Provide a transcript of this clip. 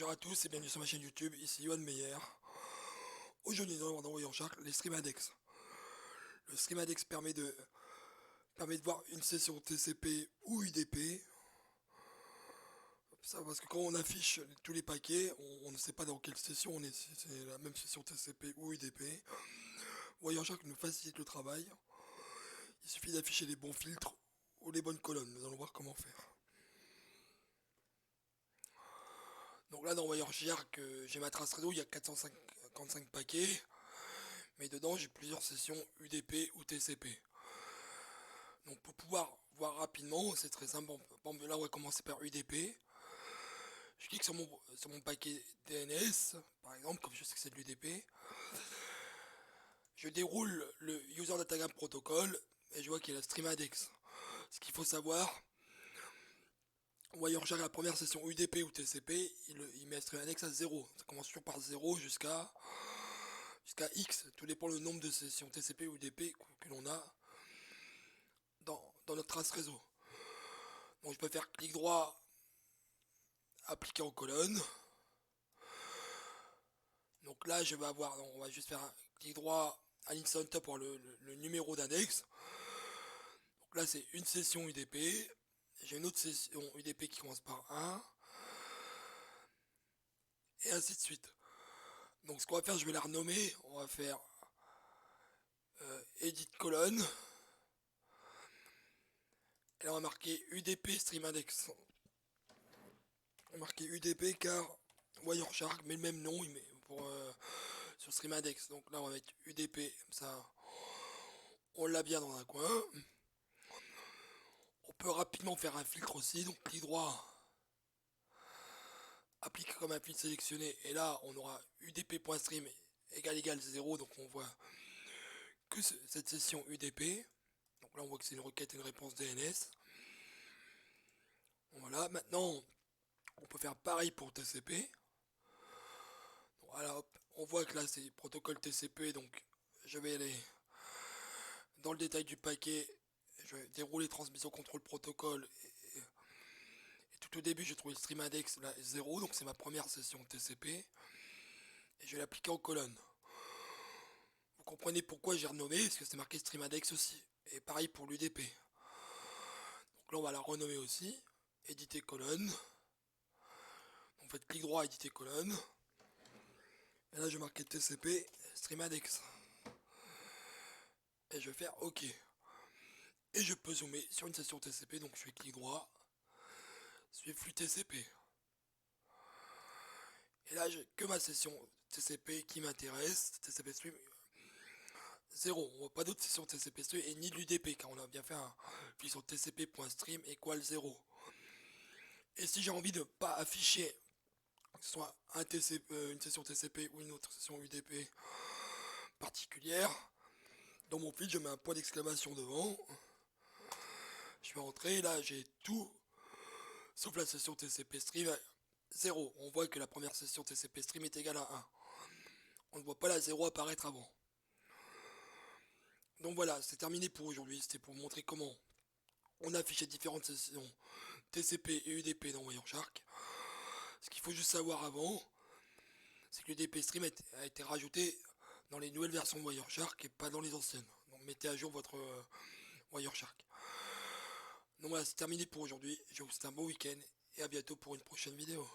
Bonjour à tous et bienvenue sur ma chaîne YouTube, ici Yohan Meyer. Aujourd'hui nous allons voir dans Wireshark les Stream Index. Le Stream Index permet de voir une session TCP ou UDP. Ça, parce que quand on affiche tous les paquets, on ne sait pas dans quelle session on est, si c'est la même session TCP ou UDP. Wireshark nous facilite le travail. Il suffit d'afficher les bons filtres ou les bonnes colonnes. Nous allons voir comment faire. Donc là dans Wireshark, j'ai ma trace réseau, il y a 455 paquets. Mais dedans j'ai plusieurs sessions UDP ou TCP. Donc pour pouvoir voir rapidement, c'est très simple. Bon, là on va commencer par UDP. Je clique sur mon paquet DNS, par exemple, comme je sais que c'est de l'UDP. Je déroule le User Datagram Protocol et je vois qu'il y a la Stream Index. Ce qu'il faut savoir, Wireshark la première session UDP ou TCP, il met la Stream Index à 0. Ça commence toujours par 0 jusqu'à X. Tout dépend le nombre de sessions TCP ou UDP que l'on a dans notre trace réseau. Donc je peux faire clic droit, appliquer en colonne. Donc là je vais avoir, on va juste faire un clic droit à l'instant top pour le numéro d'index. Donc là c'est une session UDP. J'ai une autre session UDP qui commence par 1. Et ainsi de suite. Donc ce qu'on va faire, je vais la renommer. On va faire edit colonne. Et là on va marquer UDP stream index. On va marquer UDP car Wireshark met le même nom sur stream index. Donc là on va mettre UDP, comme ça on l'a bien dans un coin. On peut rapidement faire un filtre aussi, donc clic droit, applique comme un filtre sélectionné, et là on aura udp.stream égale 0, donc on voit que cette session UDP. Donc là on voit que c'est une requête et une réponse DNS. Voilà, maintenant on peut faire pareil pour TCP. Donc, voilà, hop, on voit que là c'est protocole TCP, donc je vais aller dans le détail du paquet, je vais dérouler transmission contrôle protocole et tout au début j'ai trouvé le stream index là 0, donc c'est ma première session TCP et je vais l'appliquer en colonne. Vous comprenez pourquoi j'ai renommé, parce que c'est marqué stream index aussi. Et pareil pour l'UDP. Donc là on va la renommer aussi, éditer colonne. Donc faites clic droit, éditer colonne. Et là je vais marquer TCP stream index. Et je vais faire OK. Et je peux zoomer sur une session TCP, donc je fais clic droit, suivre flux TCP. Et là j'ai que ma session TCP qui m'intéresse, TCP stream 0. On voit pas d'autres sessions TCP stream et ni de l'UDP, car on a bien fait un puis sur tcp.stream égale 0. Et si j'ai envie de pas afficher que ce soit une session TCP ou une autre session UDP particulière, dans mon fil je mets un point d'exclamation devant. Je vais rentrer, là j'ai tout sauf la session TCP stream 0. On voit que la première session TCP stream est égale à 1. On ne voit pas la 0 apparaître avant. Donc voilà, c'est terminé pour aujourd'hui. C'était pour vous montrer comment on affichait différentes sessions TCP et UDP dans Wireshark. Ce qu'il faut juste savoir avant, c'est que l'UDP stream a été rajouté dans les nouvelles versions de Wireshark et pas dans les anciennes. Donc mettez à jour votre Wireshark. Donc voilà, c'est terminé pour aujourd'hui. Je vous souhaite un bon week-end et à bientôt pour une prochaine vidéo.